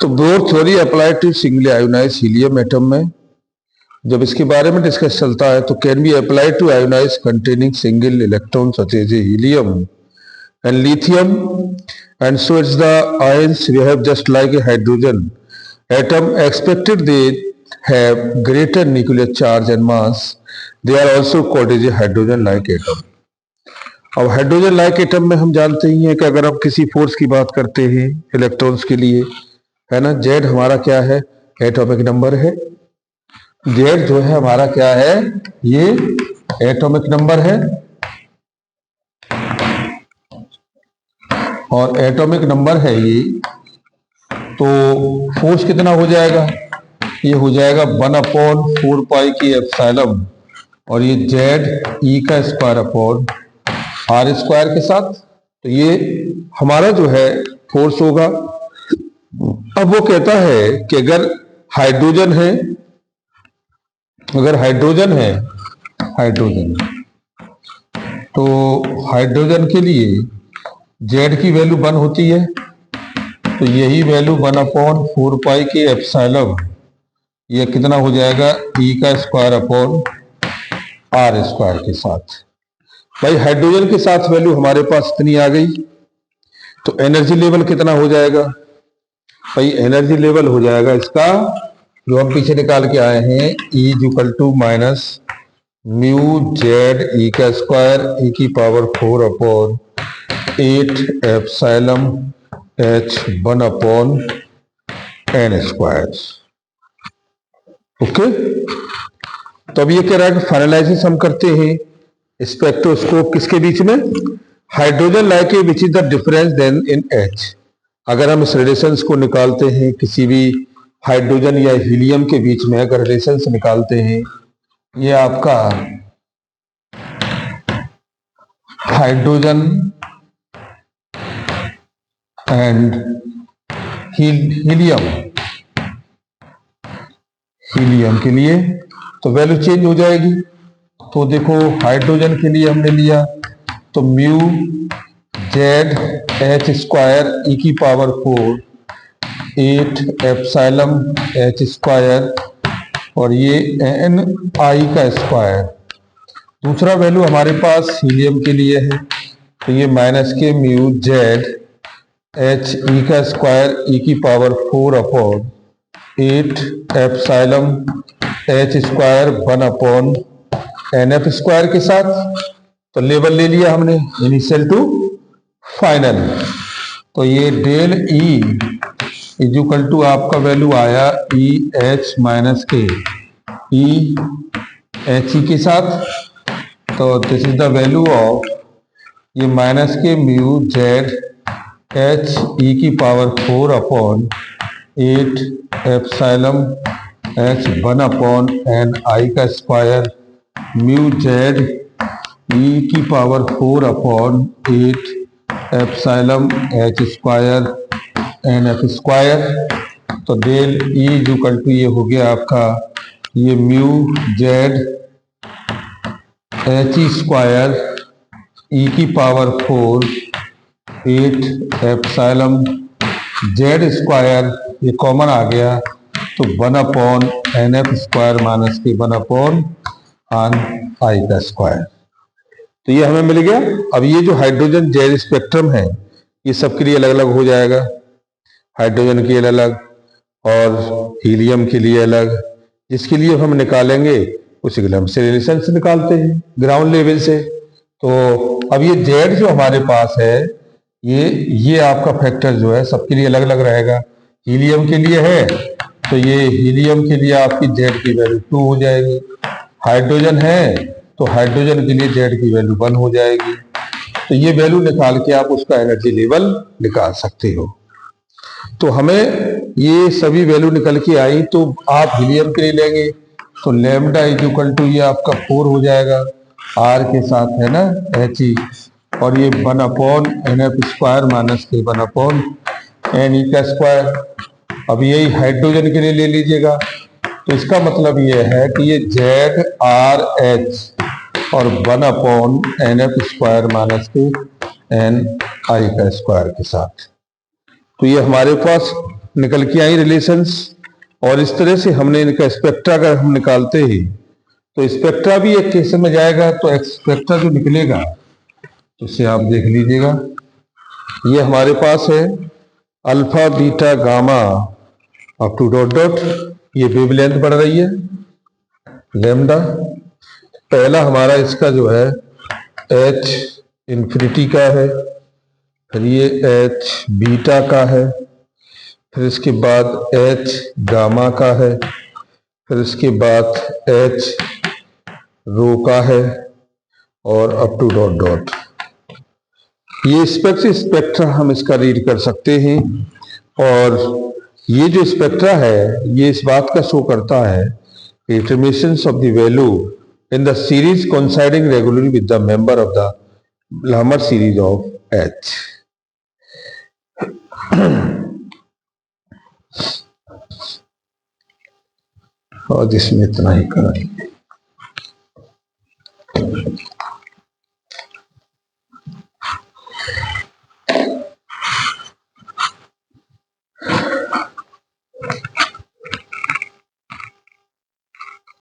तो Bohr theory applied to singly ionise helium atom में जब इसके बारे में डिस्कस चलता है तो can be applied to ionise containing single electron such as helium and lithium and so it's the ions we have just like a hydrogen atom expected they have greater nuclear charge and mass they are also called as a hydrogen like atom. अब hydrogen like atom में हम जानते ही हैं कि अगर हम किसी force की बात करते हैं इलेक्ट्रॉन्स के लिए, है ना, जेड हमारा क्या है, एटॉमिक नंबर है। जेड जो है हमारा क्या है, ये एटॉमिक नंबर है और एटॉमिक नंबर है ये। तो फोर्स कितना हो जाएगा, ये हो जाएगा 1/4 पाई की एप्सिलॉन और ये जेड ई का स्क्वायर अपॉन आर स्क्वायर के साथ। तो ये हमारा जो है फोर्स होगा। अब वो कहता है कि अगर हाइड्रोजन है, तो हाइड्रोजन के लिए जेड की वैल्यू 1 होती है, तो यही वैल्यू 1/4 पाई की एप्सिलॉन ये कितना हो जाएगा, ई का स्क्वायर अपॉन आर स्क्वायर के साथ। भाई हाइड्रोजन के साथ वैल्यू हमारे पास इतनी आ गई, तो एनर्जी लेवल कितना हो जाएगा, भाई एनर्जी लेवल हो जाएगा इसका जो हम पीछे निकाल के आए हैं, E = μ जेड ई का स्क्वायर ई की power 4/8 epsilon H 1/n square. Okay, तो अब ये कह रहा है कि फाइनलाइसिस हम करते हैं स्पेक्ट्रोस्कोप किसके बीच में, hydrogen like a which is the difference then in H। अगर हम इस रिलेशंस को निकालते हैं किसी भी हाइड्रोजन या हीलियम के बीच में, अगर रिलेशंस निकालते हैं, ये आपका हाइड्रोजन एंड हीलियम के लिए तो वैल्यू चेंज हो जाएगी। तो देखो हाइड्रोजन के लिए हमने लिया तो mu Z H square E की पावर 4/8 एप्सिलॉन H स्क्वायर और ये एन आई का स्क्वायर। दूसरा वैल्यू हमारे पास हीलियम के लिए है, तो ये -k म्यू जेड एच ई का स्क्वायर ई की power 4/8 epsilon H square 1/nf square के साथ। तो लेवल ले लिया हमने इनिशियल टू फाइनल। तो ये डेल ई इक्वल टू आपका वैल्यू आया ई एच माइनस के ई एच ई के साथ। तो this is the value of ये -k म्यू जेड एच ई की पावर 4/8 एप्सिलॉन H 1/n आई का स्क्वायर म्यू जेड ई की power 4/8 epsilon H square NF square. तो डेल ई इक्वल टू ये हो गया आपका ये mu Z H E square E की पावर 4/8 एप्सिलॉन जेड स्क्वायर, ये कॉमन आ गया तो 1/nf स्क्वायर माइनस के 1/n आई का स्क्वायर। तो ये हमें मिल गया। अब ये जो हाइड्रोजन जेड स्पेक्ट्रम है ये सबके लिए अलग अलग हो जाएगा, हाइड्रोजन के लिए अलग और हीलियम के लिए अलग। जिसके लिए हम निकालेंगे उसी के लिए हम से रिलेशन से निकालते हैं ग्राउंड लेवल से। तो अब ये जेड जो हमारे पास है ये आपका फैक्टर जो है सबके लिए अलग अलग रहेगा। हीलियम के लिए है तो ये हीलियम के लिए आपकी जेड की वैल्यू 2 हो जाएगी। हाइड्रोजन है तो हाइड्रोजन के लिए जेड की वैल्यू 1 हो जाएगी। तो ये वैल्यू निकाल के आप उसका एनर्जी लेवल निकाल सकते हो। तो हमें ये सभी वैल्यू निकल के आई, तो आप हीलियम के लिए लेंगे तो लैम्डा इक्वल टू ये आपका 4 हो जाएगा आर के साथ, है ना, एच ई, और ये 1/nf स्क्वायर माइनस के 1/n ई का स्क्वायर। अब यही हाइड्रोजन के लिए ले लीजिएगा तो इसका मतलब ये है कि ये जेड आर एच और 1/nf स्क्वायर माइनस के n आई का स्क्वायर के साथ। तो ये हमारे पास निकल के आई रिलेशंस, और इस तरह से हमने इनका स्पेक्ट्रा अगर हम निकालते ही तो स्पेक्ट्रा भी एक केस में जाएगा, तो स्पेक्ट्रा जो निकलेगा तो इसे आप देख लीजिएगा। ये हमारे पास है alpha beta gamma up to dot dot, ये वेवलेंथ बढ़ रही है लैम्डा। पहला हमारा इसका जो है एच इन्फिनिटी का है, फिर ये एच बीटा का है, फिर इसके बाद एच गामा का है, फिर इसके बाद एच रो का है, और अप टू डॉट डॉट। ये स्पेक्ट्रा हम इसका रीड कर सकते हैं, और ये जो स्पेक्ट्रा है ये इस बात का शो करता है determinations of the value in the series coinciding regularly with the member of the Balmer series of H. और जिसमें इतना ही करेंगे।